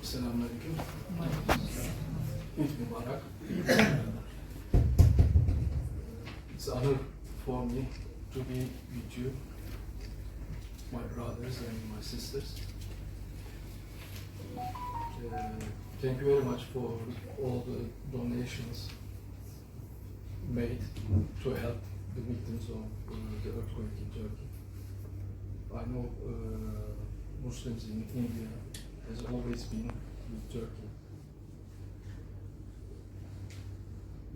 Selamünaleyküm. İlk mübarek. It's an honor for me to be with you, my brothers and my sisters. Thank you very much for all the donations made to help the victims of the earthquake in Turkey. I know Muslims in India has always been with Turkey.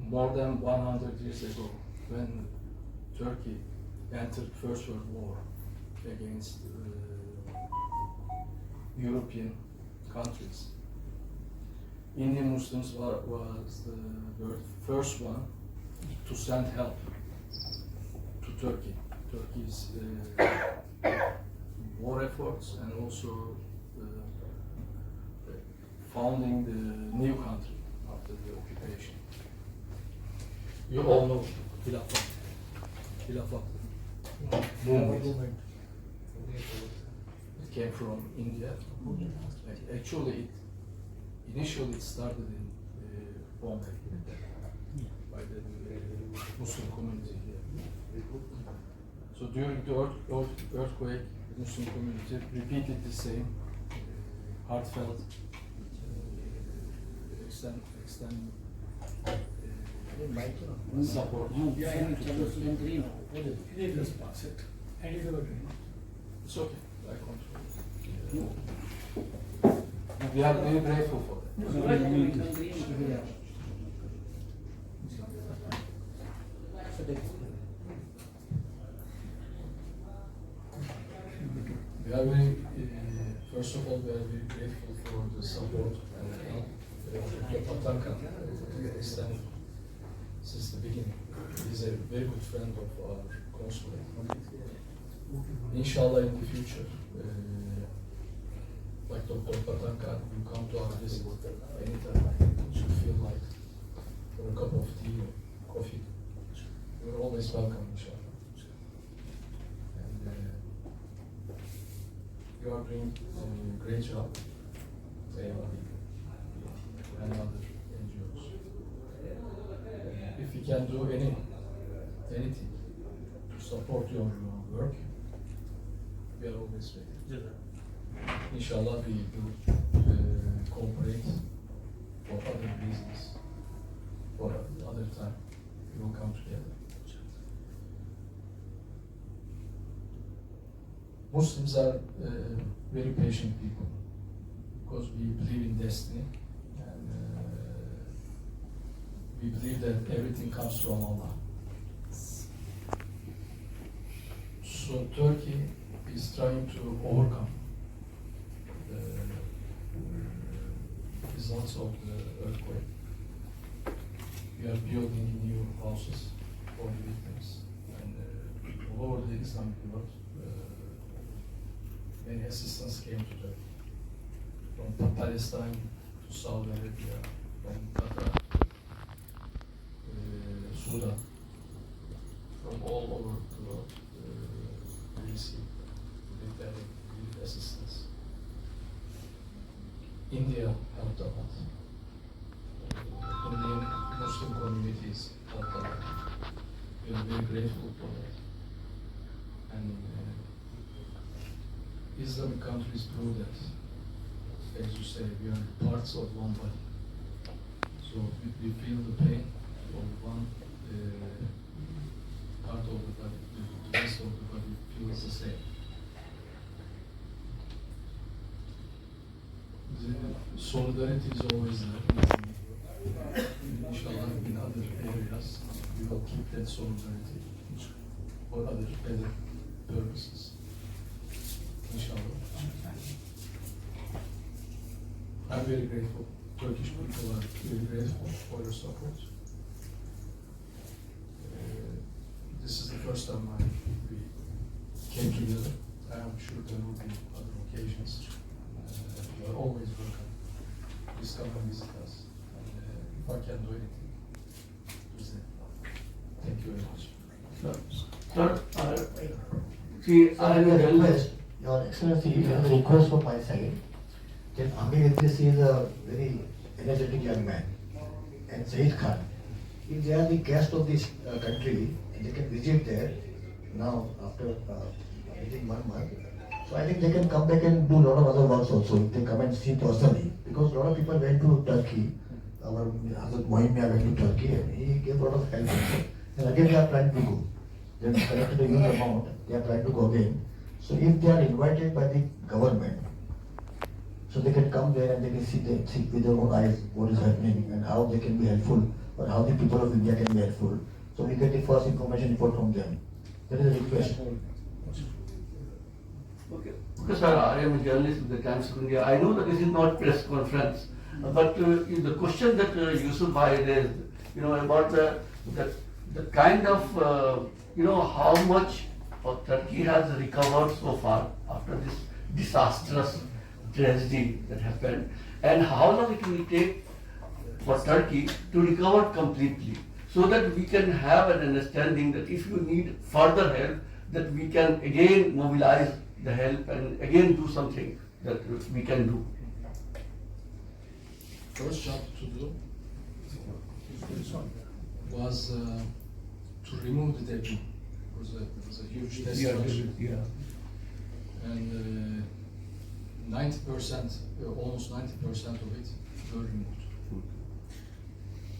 More than 100 years ago, when Turkey entered First World War against European countries, Indian Muslims was the first one to send help to Turkey. Turkey's war efforts and also founding the new country after the occupation. You all know Khilafat movement. It came from India. Actually, initially it started in Bombay by the Muslim community here. So during the earthquake, the Muslim community repeated the same heartfelt support. It's okay, I control. We are very grateful for that. We are very, first of all, we are very grateful for the support and help Patanka extended since the beginning. He is a very good friend of our consulate. Inshallah, in the future, like Dr. Patanka, you come to our visit anytime. You should feel like for a cup of tea or coffee. You're always welcome, inshallah. And you are doing a great job. And other NGOs. If we can do anything to support your work, we are always ready. Inshallah, we will cooperate for other reasons, for other time. We will come together. Muslims are very patient people because we believe in destiny. We believe that everything comes from Allah. So Turkey is trying to overcome the results of the earthquake. We are building new houses for the victims, and all over the Islamic world, many assistance came to Turkey, from Palestine to Saudi Arabia, from Qatar. Sudan, from all over the world, we receive relief assistance. India helped a lot. Indian Muslim communities helped a lot. We are very grateful for that. And Islamic countries prove that, as you say, we are parts of one body. So we feel the pain of one part of the body, the rest of the body feels the same. The solidarity is always there. Inshallah, in other areas, we will keep that solidarity for other better purposes. Inshallah. I'm very grateful. Turkish people are very grateful for your support. This is the first time we came together. I am sure there will be other occasions. You are always welcome. Please come and visit us. And if I can do anything, please. Thank you very much. Sir, I have a request. Your Excellency, a request from my side. Then Amir Idris is a very energetic young man, and Saeed Khan. If they are the guest of this country and they can visit there now after within 1 month, so I think they can come back and do a lot of other works also if they come and see personally. Because a lot of people went to Turkey. Our Hazrat Mohimia went to Turkey and he gave a lot of help also. And again they are planning to go. They have collected a huge amount. They are trying to go again. So if they are invited by the government, so they can come there and they can see with their own eyes what is happening and how they can be helpful or how the people of India can be helpful. So we get the first information report from them. That is a request. Okay. Okay, sir, I am a journalist with the Times of India. I know that this is not press conference, but the question that Yusuf Bhai raised, about the kind of, how much Turkey has recovered so far after this disastrous tragedy that happened, and how long it will take for Turkey to recover completely, so that we can have an understanding that if you need further help, that we can again mobilize the help and again do something that we can do. First job to do was to remove the debris. It was a huge destruction. Yeah. And 90%, almost 90% of it were removed.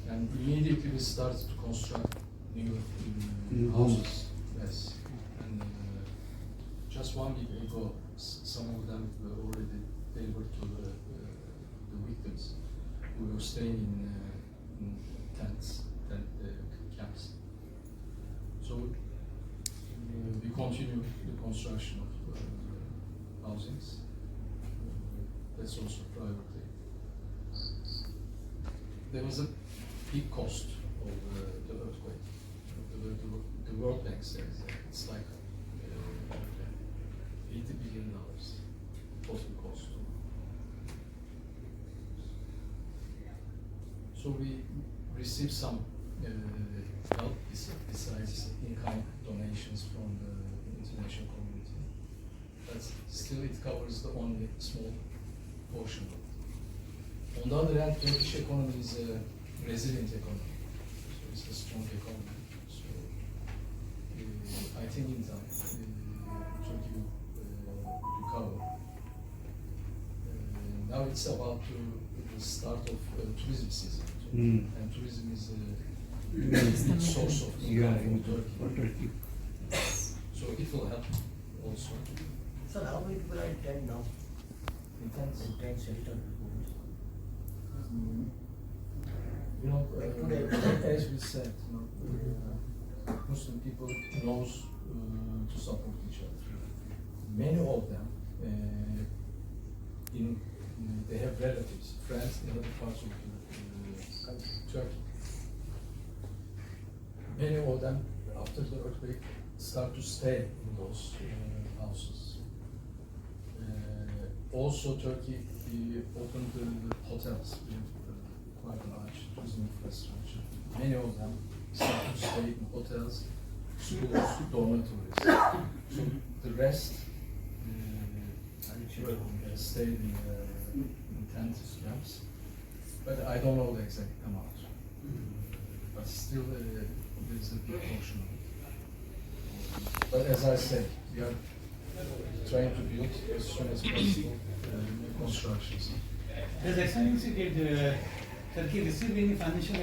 And immediately we started to construct new houses. Yes. And just 1 week ago, some of them were already delivered to the victims who were staying in tents, camps. So we continue the construction of housings. That's also privately. There was a big cost of the earthquake. The World Bank says it's like $80 billion total cost. So we received some help besides in-kind donations from the international community. But still it covers the only small portion of it. On the other hand, Turkish economy is a resilient economy. So it's a strong economy. So I think in time, Turkey will recover. Now it's about the start of tourism season. And tourism is a big source of income for Turkey. So it will help also. Sir, how many people are in tent now? In tent shelter? As we said, Muslim people knows to support each other. Many of them, they have relatives, friends in other parts of Turkey. Many of them, after the earthquake, start to stay in those houses. Also, Turkey opened the hotels with quite a large tourism infrastructure. Many of them start to stay in hotels, schools, dormitories. So the rest stayed in tent camps. But I don't know the exact amount. But still, there's a big portion of it. But as I said, we are trying to build as soon as possible new constructions. His Excellency, did Turkey receive any financial